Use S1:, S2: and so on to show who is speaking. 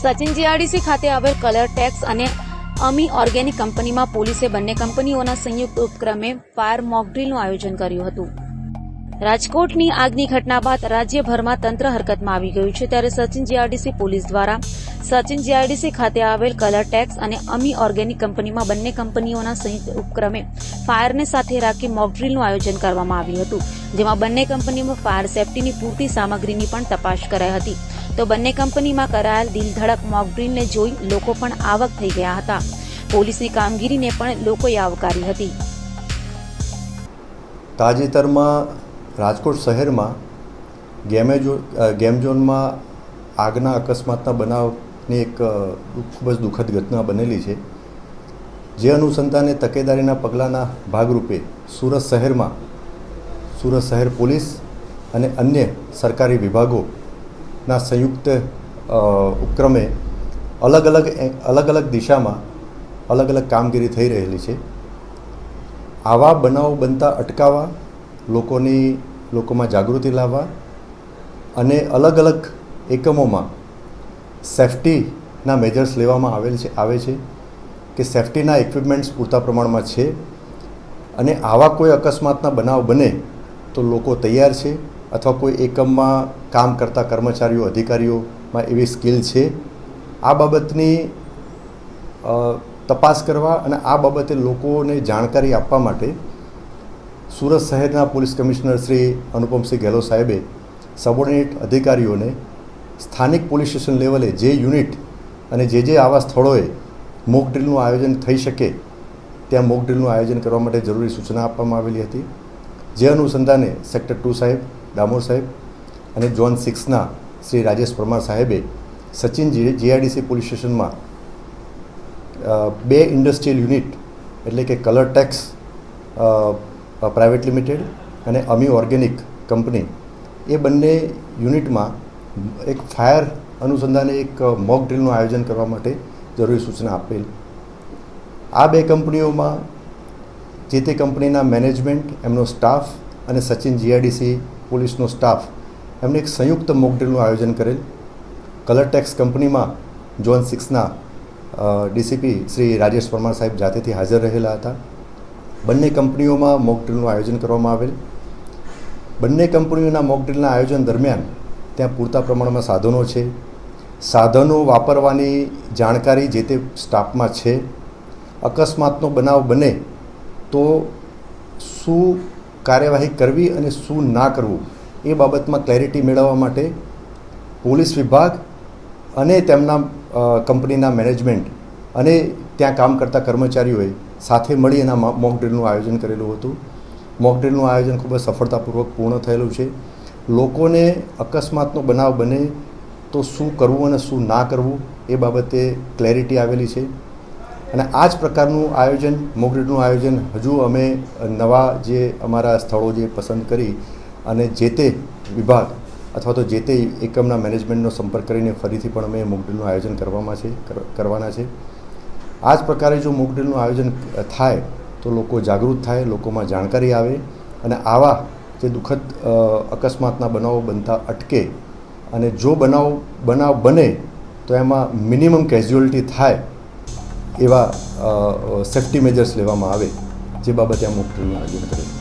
S1: Sachin GRDC ખાતે આવેલ colour tax અને અમી ઓર્ગેનિક કંપનીમાં પોલીસે બંને કંપનીઓના સંયુક્ત ઉપક્રમે ફાયર મોકડ્રીલનું આયોજન કર્યું હતું. રાજકોટની આગની ઘટના બાદ રાજ્યભરમાં તંત્ર હરકતમાં આવી ગયું છે, ત્યારે સચિન જીઆરડીસી પોલીસ દ્વારા સચિન જીઆરડીસી ખાતે આવેલ કલર ટેક્સ અને અમી ઓર્ગેનિક કંપનીમાં બંને કંપનીઓના સંયુક્ત ઉપક્રમે ફાયરને સાથે રાખી મોકડ્રીલનું આયોજન કરવામાં આવ્યું હતું, જેમાં બંને કંપનીમાં ફાયર સેફટીની પૂરતી સામગ્રીની પણ તપાસ કરાઈ હતી. તો બંને કંપનીમાં કરાયેલ દિલધડક મોકડ્રીલને જોઈ લોકો પણ આવક થઈ ગયા હતા. પોલીસની કામગીરીને પણ લોકોએ આવકારી હતી.
S2: તાજેતરમાં રાજકોટ શહેરમાં ગેમ ઝોનમાં આગના અકસ્માતના બનાવની એક ખૂબ જ દુઃખદ ઘટના બનેલી છે, જે અનુસંધાને તકેદારીના પગલાંના ભાગરૂપે સુરત શહેર પોલીસ અને અન્ય સરકારી વિભાગોના સંયુક્ત ઉપક્રમે અલગ અલગ દિશામાં અલગ અલગ કામગીરી થઈ રહેલી છે. આવા બનાવો બનતા અટકાવવા, લોકોમાં જાગૃતિ લાવવા અને અલગ અલગ એકમોમાં સેફ્ટીના મેજર્સ લેવામાં આવે છે કે સેફ્ટીના ઇક્વિપમેન્ટ્સ પૂરતા પ્રમાણમાં છે અને આવા કોઈ અકસ્માતના બનાવ બને તો લોકો તૈયાર છે અથવા કોઈ એકમમાં કામ કરતા કર્મચારીઓ અધિકારીઓમાં એવી સ્કિલ છે. આ બાબતની તપાસ કરવા અને આ બાબતે લોકોને જાણકારી આપવા માટે સુરત શહેરના પોલીસ કમિશનર શ્રી અનુપમસિંહ ગેહલોત સાહેબે સબોર્ડિનેટ અધિકારીઓને સ્થાનિક પોલીસ સ્ટેશન લેવલે જે યુનિટ અને જે આવા સ્થળોએ મોક ડ્રીલનું આયોજન થઈ શકે ત્યાં મોક ડ્રીલનું આયોજન કરવા માટે જરૂરી સૂચના આપવામાં આવેલી હતી. જે અનુસંધાને સેક્ટર 2 સાહેબ ડામોર સાહેબ અને ઝોન 6ના શ્રી રાજેશ પરમાર સાહેબે સચિન જીઆરડીસી પોલીસ સ્ટેશનમાં 2 ઇન્ડસ્ટ્રીયલ યુનિટ એટલે કે કલર ટેક્સ પ્રાઇવેટ લિમિટેડ અને અમી ઓર્ગેનિક કંપની એ બંને યુનિટમાં એક ફાયર અનુસંધાને એક મોક ડ્રીલનું આયોજન કરવા માટે જરૂરી સૂચના આપેલ. આ 2 કંપનીઓમાં જે તે કંપનીના મેનેજમેન્ટ, એમનો સ્ટાફ અને સચિન જીઆરડીસી પોલીસનો સ્ટાફ એમને એક સંયુક્ત મોક ડ્રીલનું આયોજન કરેલ. કલર ટેક્સ કંપનીમાં ઝોન 6ના ડીસીપી શ્રી રાજેશ પરમાર સાહેબ જાતેથી હાજર રહેલા હતા. બંને કંપનીઓમાં મોક ડ્રીલનું આયોજન કરવામાં આવેલ. બંને કંપનીઓના મોક ડ્રીલના આયોજન દરમિયાન ત્યાં પૂરતા પ્રમાણમાં સાધનો છે. સાધનો વાપરવાની જાણકારી જે તે સ્ટાફમાં છે. અકસ્માતનો બનાવ બને તો શું કાર્યવાહી કરવી અને શું ના કરવું એ બાબતમાં ક્લેરિટી મેળવવા માટે પોલીસ વિભાગ અને તેમના કંપનીના મેનેજમેન્ટ અને ત્યાં કામ કરતા કર્મચારીઓએ સાથે મળી એના મોક ડ્રીલનું આયોજન કરેલું હતું. મોક ડ્રીલનું આયોજન ખૂબ જ સફળતાપૂર્વક પૂર્ણ થયેલું છે. લોકોને અકસ્માતનો બનાવ બને તો શું કરવું અને શું ના કરવું એ બાબતે ક્લેરિટી આવેલી છે. અને આ જ પ્રકારનું આયોજન મોક ડ્રીલનું આયોજન હજુ અમે નવા જે અમારા સ્થળો જે પસંદ કરી અને જે તે વિભાગ અથવા તો જે તે એકમના મેનેજમેન્ટનો સંપર્ક કરીને ફરીથી પણ અમે મોક ડ્રીલનું આયોજન કરવાના છે. આ જ પ્રકારે જો મોક ડ્રીલનું આયોજન થાય તો લોકો જાગૃત થાય, લોકોમાં જાણકારી આવે અને આવા જે દુઃખદ અકસ્માતના બનાવો બનતા અટકે અને જો બનાવ બને તો એમાં મિનિમમ કેઝ્યુઅલિટી થાય એવા સેફ્ટી મેજર્સ લેવામાં આવે, જે બાબતે આ મોક ડ્રીલનું આયોજન કરેલું.